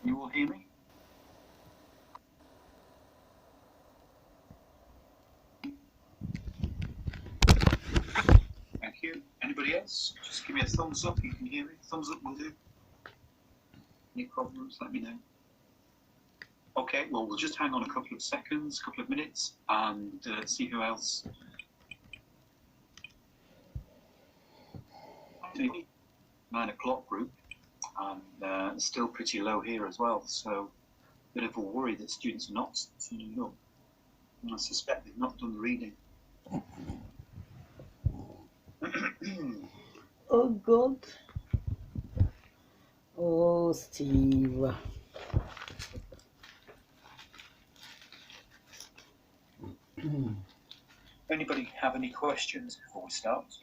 you all hear me? Thank you. Anybody else? Just give me a thumbs up. You can hear me. Thumbs up will do. Any problems? Let me know. Okay, well, we'll just hang on a couple of seconds, a couple of minutes, and see who else. 9 o'clock group, and still pretty low here as well, so a bit of a worry that students are not turning up. And I suspect they've not done the reading. Oh God. Oh, Steve. Anybody have any questions before we start?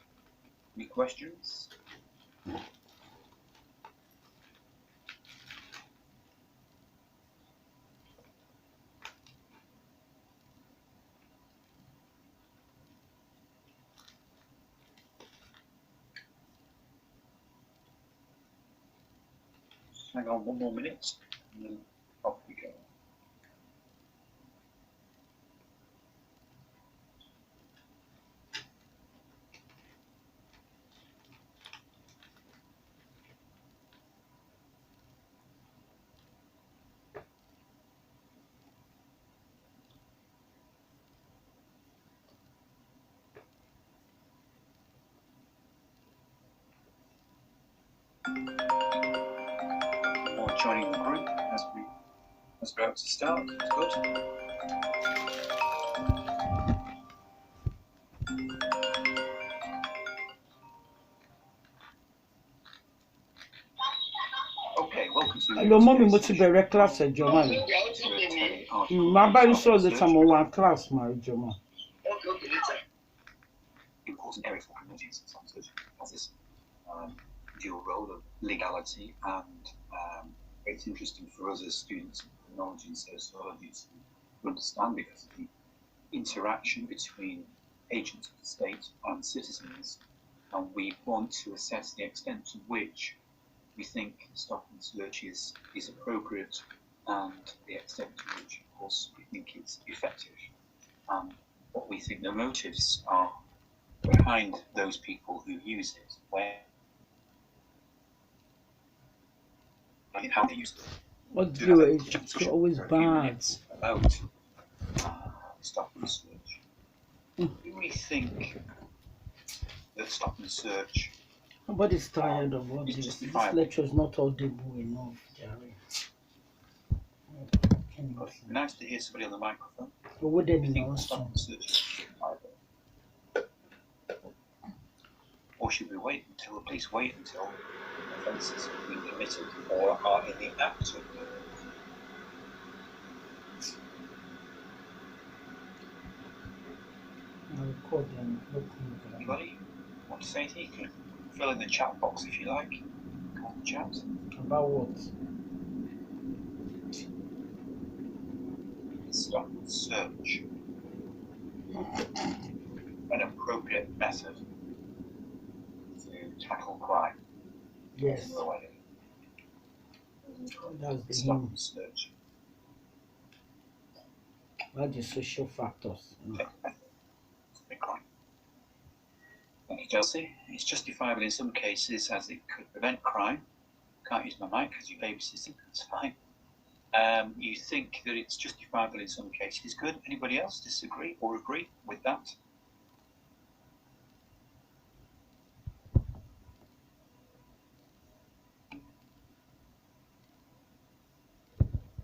Any questions? Hang on 1 more minute, and then off we go. More joining the group as we're about to start. That's good. Okay, welcome to Hello, mommy, what's your better class at Joma? My body saw the time on one class, my Joma. Important area for communities has this dual role of legality and it's interesting for us as students of technology and sociology to understand because of the interaction between agents of the state and citizens, and we want to assess the extent to which we think stop and search is appropriate and the extent to which, of course, we think it's effective and what we think the motives are behind those people who use it, where and how they use it. What do you do? It's always bad. About stop and search. Do we think that stop and search? Nobody's tired of all this. This lecture is not audible enough, Jerry. Nice to hear somebody on the microphone. But what do We you think know? stop and search. Or should we wait until the police wait until offences have been committed or are in the act of doing it? I'll record them. Anybody want to say anything? You can fill in the chat box if you like. Come on, chat. About what? Stop and search. An appropriate method to tackle crime. Yes. That's the Stop and search. That's the social factors. Crime. Thank you, Chelsea. It's justifiable in some cases as it could prevent crime. Can't use my mic because you're babysitting. That's fine. You think that it's justifiable in some cases. Good. Anybody else disagree or agree with that?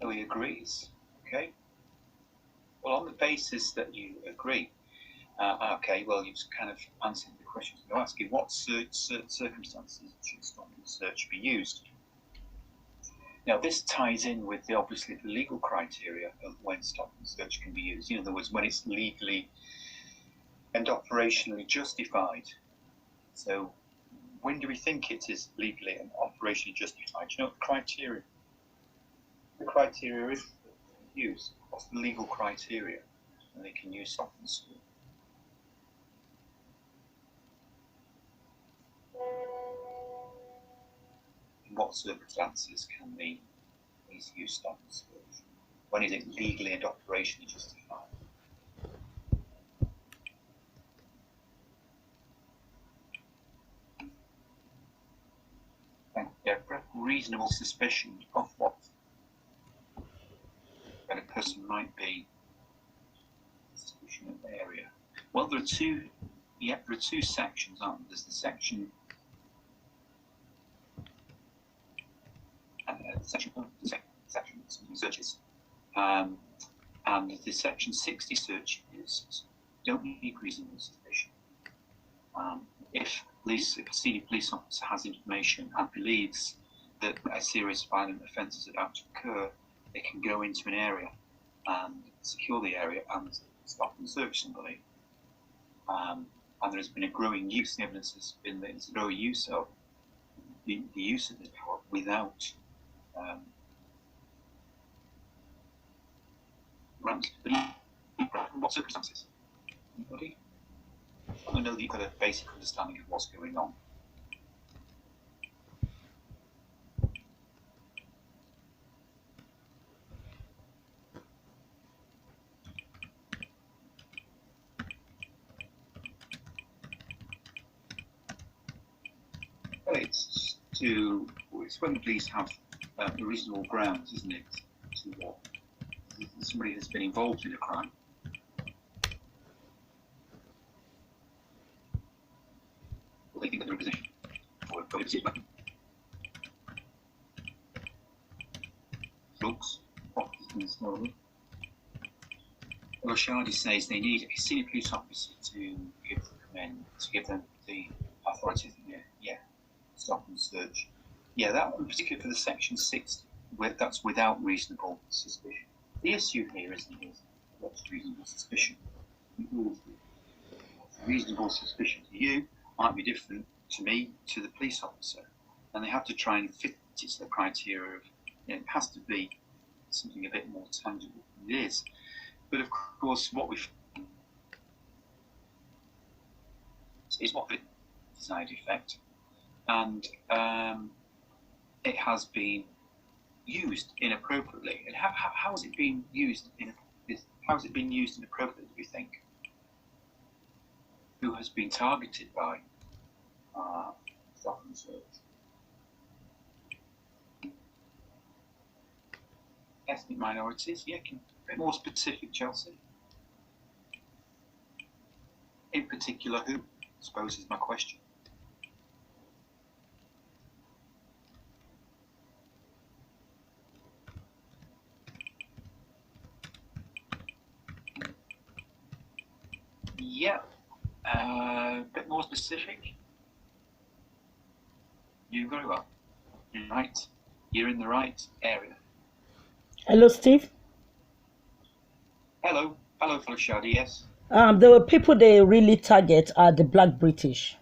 Nobody agrees. Okay. Well, on the basis that you agree, okay, well, you've kind of answered the questions I'm asking. What circumstances should stop and search be used? Now, this ties in with obviously the legal criteria of when stop and search can be used. In other words, when it's legally and operationally justified. So, when do we think it is legally and operationally justified? Do you know what the criteria? The criteria is used. What's the legal criteria? And they can use stop and search. In what circumstances can they police use stop and search? When is it legally and operationally justified? Yeah, reasonable suspicion of what? That a person might be suspicion of the area. Well, there are two. Yeah, there are two sections, aren't there? There's the section. Section searches, and the section 60 searches don't need reasonable suspicion. If a senior police officer has information and believes that a serious violent offence is about to occur, they can go into an area and secure the area and stop and search somebody. And there has been a growing use. The evidence has been that it's a growing use of the use of this power without grounds. What circumstances? Anybody? I know that you've got a basic understanding of what's going on. Well, it's when the police have reasonable grounds, isn't it, to what somebody has been involved in a crime. Well, they think that they're in position for a drugs, properties, and slowly. Well, Shardy says they need a senior police officer to give them the authority. Yeah, stop and search. Yeah, that one, particularly for the section 60, that's without reasonable suspicion. The issue here isn't what's reasonable suspicion. Reasonable suspicion to you might be different to me, to the police officer, and they have to try and fit it to the criteria of, it has to be something a bit more tangible than it is. But of course, what we've is what the desired effect, and it has been used inappropriately. And how has it been used inappropriately, do you think? Who has been targeted by stop and search? Ethnic minorities, yeah, can be more specific, Chelsea. In particular, who, I suppose, is my question. Yeah, a bit more specific. You very well. Right, you're in the right area. Hello, Steve. Hello, fellow Shadi. Yes. The people they really target are the Black British.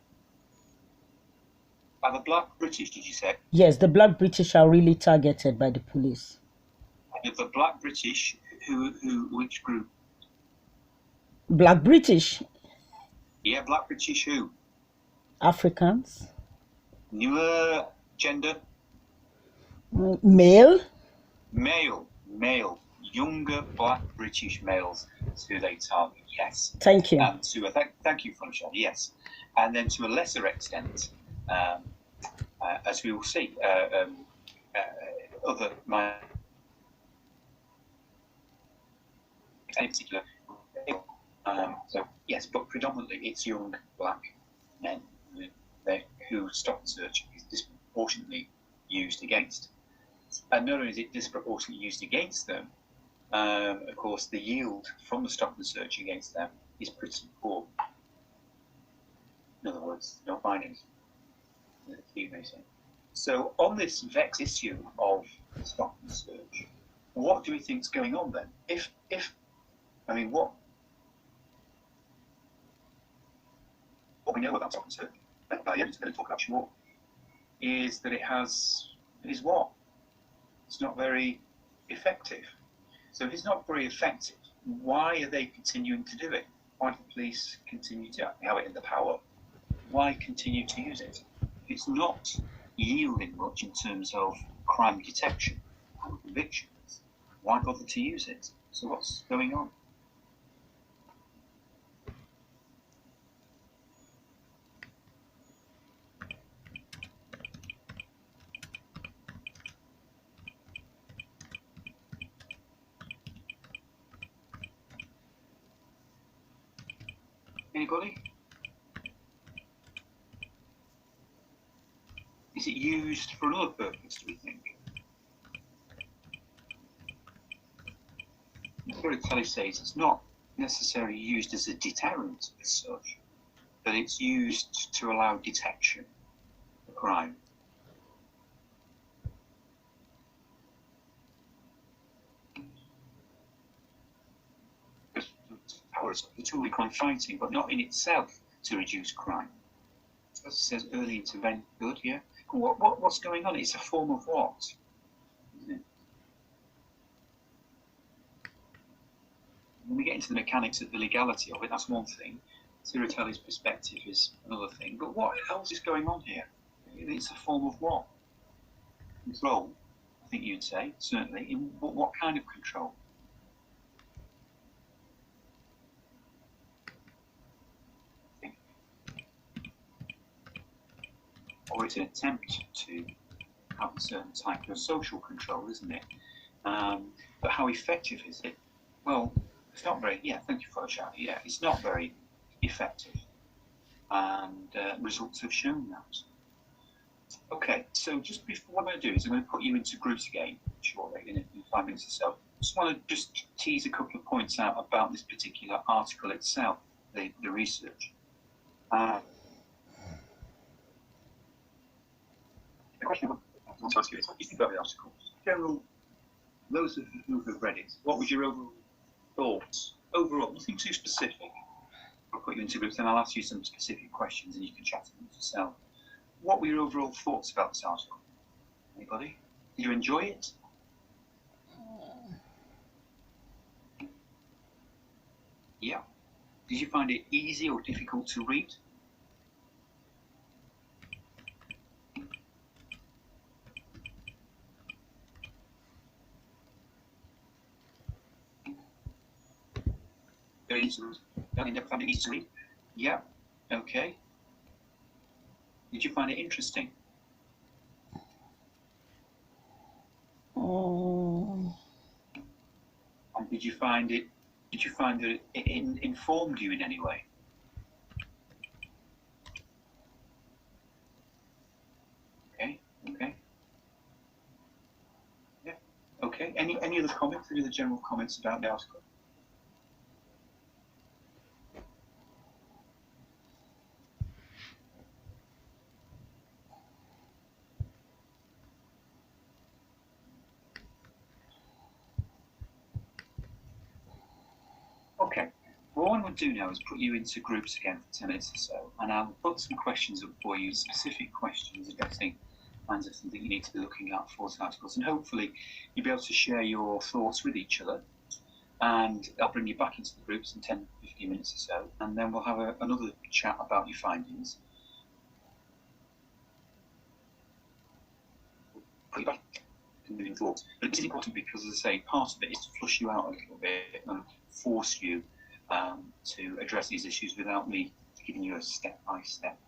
Are the Black British? Did you say? Yes, the Black British are really targeted by the police. The Black British, which group? Black British. Yeah, Black British who? Africans. Newer gender? Male. Male. Younger Black British males is who they target, yes. Thank you. Thank you, Funshad, yes. And then to a lesser extent, as we will see, other in particular. So yes, but predominantly it's young Black men who stop and search is disproportionately used against. And not only is it disproportionately used against them, of course, the yield from the stop and search against them is pretty poor. In other words, no findings. So on this vexed issue of stop and search, what do we think is going on then? What we know about stop and search, by the end, going to talk about short, is that it's not very effective. So if it's not very effective, why are they continuing to do it? Why do the police continue to have it in the power? Why continue to use it? If it's not yielding much in terms of crime detection and convictions, why bother to use it? So what's going on? Anybody? Is it used for another purpose, do we think? Tsoritelli says it's not necessarily used as a deterrent as such, but it's used to allow detection of crime. Because powers of the tool in crime fighting, but not in itself to reduce crime. As it says, early intervention, good, yeah. What's going on? It's a form of what? Isn't it? When we get into the mechanics of the legality of it, that's one thing. Tsoritelli's perspective is another thing. But what else is going on here? It's a form of what? Control, I think you'd say, certainly. In what kind of control? Or it's an attempt to have a certain type of social control, isn't it? But how effective is it? Well, it's not very, yeah, thank you for the shout. Yeah, it's not very effective. And results have shown that. Okay, so just before, what I'm going to do is I'm going to put you into groups again shortly, in 5 minutes or so. Just want to just tease a couple of points out about this particular article itself, the research. The question I want to ask you is, what do you think about the article? General, those who have read it, what was your overall thoughts? Overall, nothing too specific. I'll put you into groups, then I'll ask you some specific questions and you can chat to them yourself. What were your overall thoughts about this article? Anybody? Did you enjoy it? Yeah. Did you find it easy or difficult to read? Very easy to read. Found it easy to read? Yeah. Okay. Did you find it interesting? And did you find that it informed you in any way? Okay. Okay. Yeah. Okay. Any other comments? Any other general comments about the article? Okay. What I would do now is put you into groups again for 10 minutes or so, and I'll put some questions up for you, specific questions addressing kinds of things that you need to be looking at for those articles, and hopefully you'll be able to share your thoughts with each other. And I'll bring you back into the groups in 10, 15 minutes or so, and then we'll have another chat about your findings. Put you back to moving thoughts. But it's important because, as I say, part of it is to flush you out a little bit and force you to address these issues without me giving you a step-by-step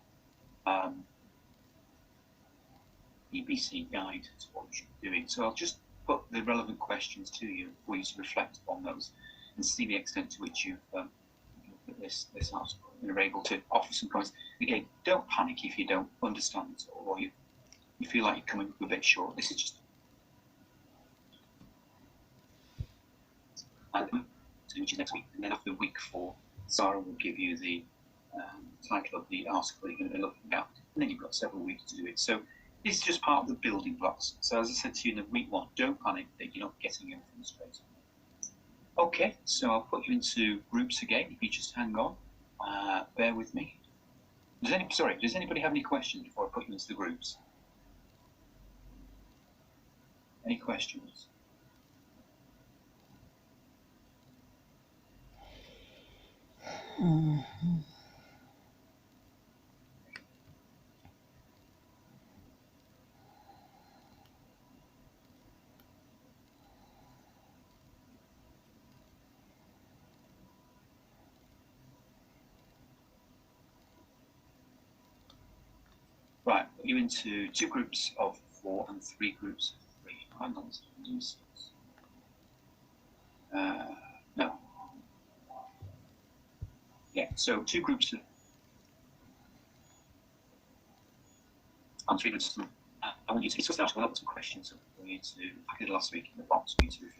EBC guide to what you should be doing. So I'll just put the relevant questions to you for you to reflect upon those and see the extent to which you've looked at this article and are able to offer some comments. Again, don't panic if you don't understand it or you feel like you're coming a bit short. This is just which is next week, and then after week 4, Sarah will give you the title of the article you're going to be looking at, and then you've got several weeks to do it. So this is just part of the building blocks. So as I said to you in the week 1, don't panic that you're not getting everything straight away. Okay, so I'll put you into groups again. If you just hang on, bear with me. Does anybody have any questions before I put you into the groups? Any questions? Right, put you into 2 groups of 4 and 3 groups of 3. I'm not nuisance. No. Yeah, so 2 groups of and 3 groups of I want you to discuss that. I'll put some questions for you to, I did last week in the box for you to reflect.